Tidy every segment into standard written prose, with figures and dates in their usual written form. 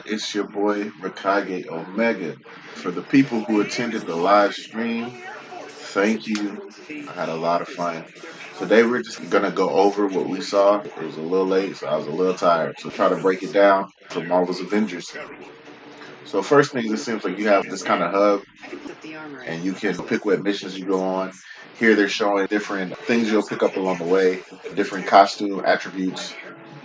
It's your boy Rakage Omega. For the people who attended the live stream, thank you. I had a lot of fun. Today we're just gonna go over what we saw. It was a little late, so I was a little tired. So try to break it down for Marvel's Avengers. So first thing, it seems like you have this kind of hub, and you can pick what missions you go on. Here they're showing different things you'll pick up along the way, different costume attributes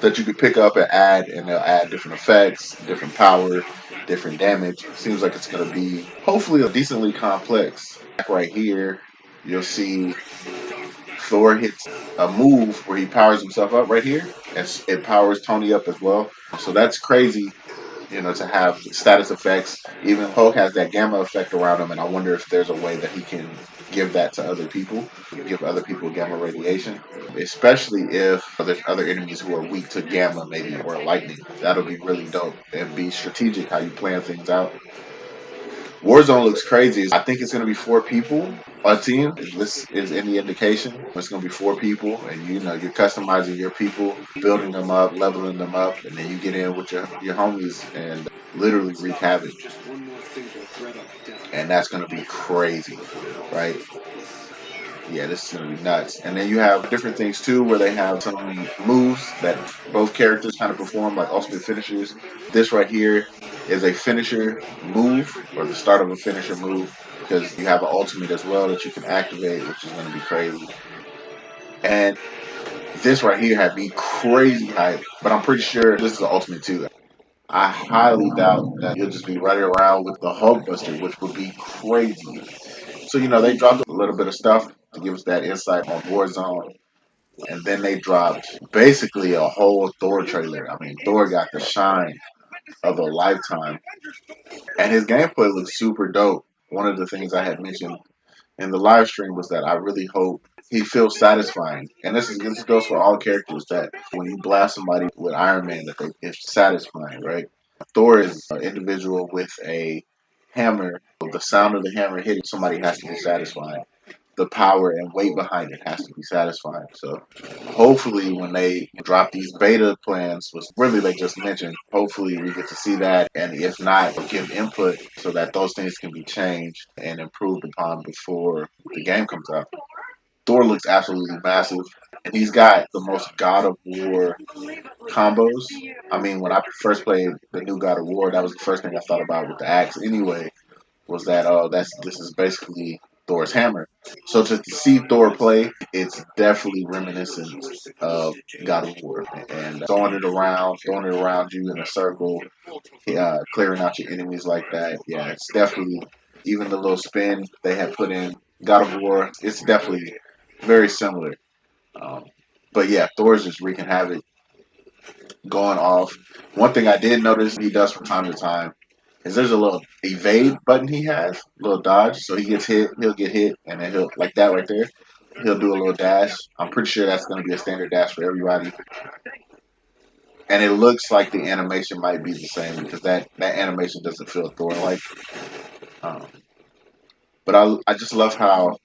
that you could pick up and add, and they'll add different effects, different power, different damage. Seems like it's going to be hopefully decently complex. Right here, you'll see Thor hits a move where he powers himself up right here, and it powers Tony up as well. So that's crazy, to have status effects. Even Hulk has that gamma effect around him, and I wonder if there's a way that he can give that to other people, give other people gamma radiation, especially if there's other enemies who are weak to gamma, maybe, or lightning. That'll be really dope and be strategic how you plan things out. Warzone looks crazy. I think it's going to be 4 people on a team. This is any indication. It's going to be 4 people, and you're customizing your people, building them up, leveling them up, and then you get in with your homies and literally wreak havoc. And that's going to be crazy, right? Yeah, this is gonna be nuts. And then you have different things too, where they have some moves that both characters kind of perform, like ultimate finishers. This right here is a finisher move, or the start of a finisher move, because you have an ultimate as well that you can activate, which is gonna be crazy. And this right here had me crazy hype, but I'm pretty sure this is the ultimate too. I highly doubt that you'll just be running around with the Hulkbuster, which would be crazy. So, they dropped a little bit of stuff to give us that insight on Warzone. And then they dropped basically a whole Thor trailer. I mean, Thor got the shine of a lifetime. And his gameplay looks super dope. One of the things I had mentioned in the live stream was that I really hope he feels satisfying. And this goes for all characters, that when you blast somebody with Iron Man, that it's satisfying, right? Thor is an individual with a hammer. The sound of the hammer hitting somebody has to be satisfying. The power and weight behind it has to be satisfying. So hopefully when they drop these beta plans, which really they just mentioned, hopefully we get to see that, and if not, give input so that those things can be changed and improved upon before the game comes out. Thor looks absolutely massive, and he's got the most God of War combos. I mean, when I first played the new God of War, that was the first thing I thought about with the axe anyway, was that this is basically Thor's hammer. So to see Thor play, it's definitely reminiscent of God of War, and throwing it around you in a circle, clearing out your enemies like that. Yeah, it's definitely, even the little spin they had put in God of War. It's definitely very similar. Um, but yeah, Thor's just wreaking havoc, going off. One thing I did notice he does from time to time is there's a little evade button he has, a little dodge. So he gets hit, he'll get hit, and then he'll, like that right there, he'll do a little dash. I'm pretty sure that's going to be a standard dash for everybody. And it looks like the animation might be the same, because that animation doesn't feel Thor like. Um, but I just love how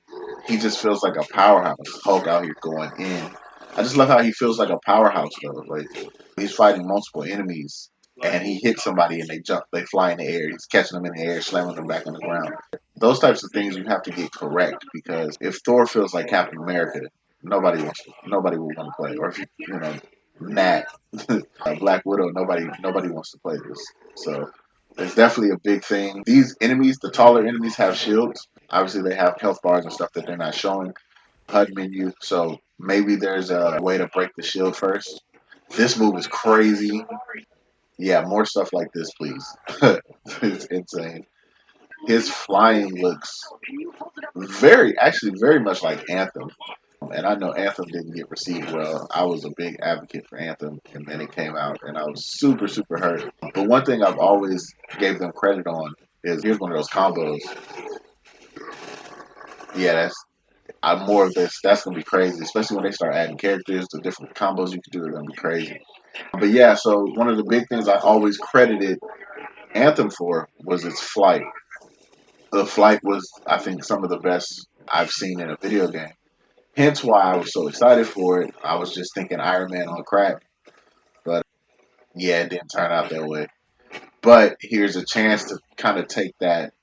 he just feels like a powerhouse. Hulk out here going in. I just love how he feels like a powerhouse though. Like, he's fighting multiple enemies, and he hits somebody and they fly in the air. He's catching them in the air, slamming them back on the ground. Those types of things you have to get correct, because if Thor feels like Captain America, nobody will want to play. Or if Nat, Black Widow, nobody wants to play this. So it's definitely a big thing. These enemies, the taller enemies, have shields. Obviously, they have health bars and stuff that they're not showing. HUD menu. So maybe there's a way to break the shield first. This move is crazy. Yeah, more stuff like this, please. It's insane. His flying looks actually very much like Anthem. And I know Anthem didn't get received well. I was a big advocate for Anthem, and then it came out, and I was super, super hurt. But one thing I've always gave them credit on is, here's one of those combos. Yeah, I'm more of this. That's gonna be crazy, especially when they start adding characters. The different combos you can do are gonna be crazy. But yeah, so one of the big things I always credited Anthem for was its flight. The flight was, I think, some of the best I've seen in a video game. Hence why I was so excited for it. I was just thinking Iron Man on crack, but yeah, it didn't turn out that way. But here's a chance to kind of take that,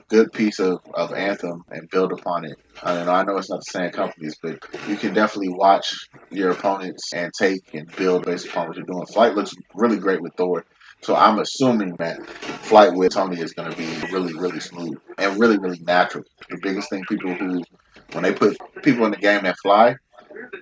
good piece of Anthem and build upon it. I know it's not the same companies, but you can definitely watch your opponents and take and build based upon what you're doing. Flight looks really great with Thor, so I'm assuming that Flight with Tony is going to be really, really smooth and really, really natural. The biggest thing people who, when they put people in the game that fly,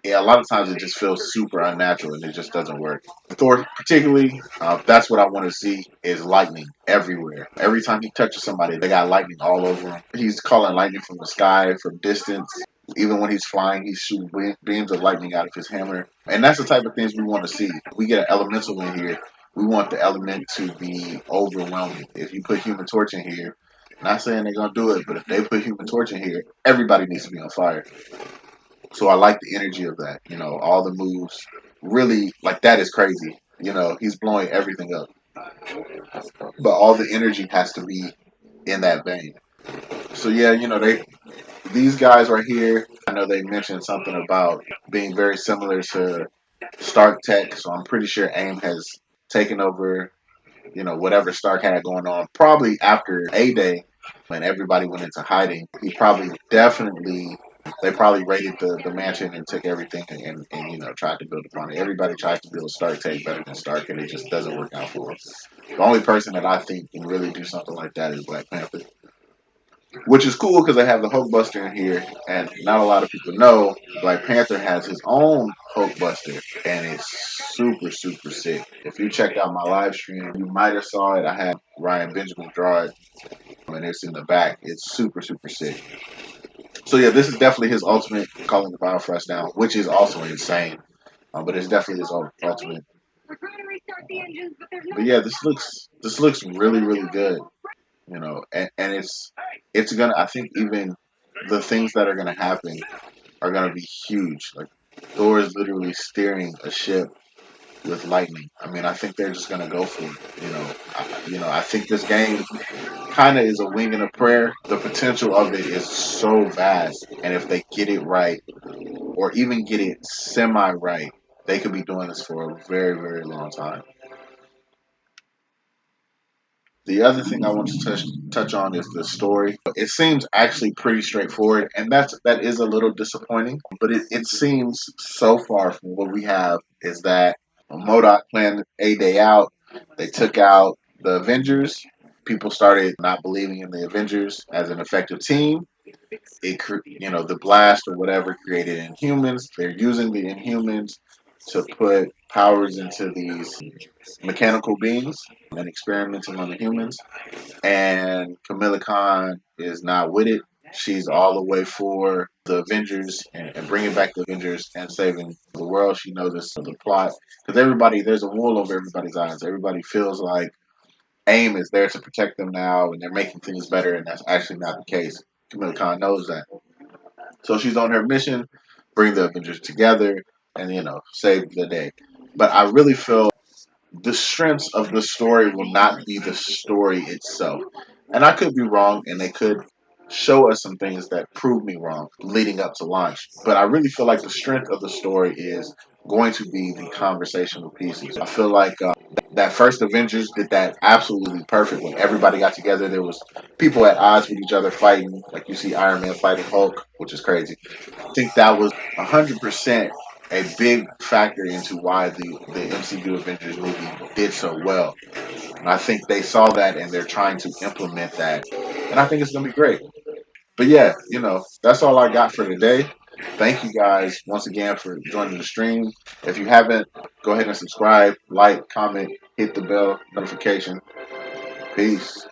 yeah, a lot of times it just feels super unnatural and it just doesn't work. Thor, particularly, that's what I want to see is lightning everywhere. Every time he touches somebody, they got lightning all over him. He's calling lightning from the sky, from distance. Even when he's flying, he's shooting beams of lightning out of his hammer. And that's the type of things we want to see. We get an elemental in here. We want the element to be overwhelming. If you put Human Torch in here, not saying they're gonna do it, but if they put Human Torch in here, everybody needs to be on fire. So I like the energy of that. All the moves really like that is crazy. He's blowing everything up, but all the energy has to be in that vein. So yeah, these guys right here. I know they mentioned something about being very similar to Stark Tech, so I'm pretty sure AIM has taken over whatever Stark had going on, probably after A Day when everybody went into hiding. He probably definitely they probably raided the mansion and took everything and tried to build upon it. Everybody tries to build Stark Tech better than Stark, and it just doesn't work out for him. The only person that I think can really do something like that is Black Panther, which is cool because they have the Hulkbuster in here, and not a lot of people know Black Panther has his own Hulkbuster, and it's super super sick. If you checked out my live stream, you might have saw it. I had Ryan Benjamin draw it, and it's in the back. It's super super sick. So yeah, this is definitely his ultimate, calling the Biofresh down, which is also insane. But it's definitely his ultimate. But yeah, this looks really really good. And it's gonna. I think even the things that are gonna happen are gonna be huge. Like Thor is literally steering a ship with lightning. I think they're just gonna go for it. I think this game kind of is a wing and a prayer. The potential of it is so vast, and if they get it right, or even get it semi right, they could be doing this for a very very long time. The other thing I want to touch on is the story. It seems actually pretty straightforward, and that is a little disappointing. But it seems so far from what we have is that Modoc planned a day out. They took out the Avengers. People started not believing in the Avengers as an effective team. The blast or whatever created Inhumans. They're using the Inhumans to put powers into these mechanical beings and experimenting on the humans. And Camilla Khan is not with it. She's all the way for the Avengers and bringing back the Avengers and saving the world. She knows this the plot because there's a wool over everybody's eyes. Everybody feels like AIM is there to protect them now, and they're making things better, and that's actually not the case. Camilla Khan knows that, so she's on her mission, bring the Avengers together, and save the day. But I really feel the strengths of the story will not be the story itself. And I could be wrong, and they could show us some things that prove me wrong leading up to launch. But I really feel like the strength of the story is going to be the conversational pieces. I feel like that first Avengers did that absolutely perfect. When everybody got together, there was people at odds with each other fighting. Like you see Iron Man fighting Hulk, which is crazy. I think that was 100% a big factor into why the MCU Avengers movie did so well. And I think they saw that and they're trying to implement that. And I think it's going to be great. But yeah, that's all I got for today. Thank you guys once again for joining the stream. If you haven't, go ahead and subscribe, like, comment, hit the bell notification. Peace.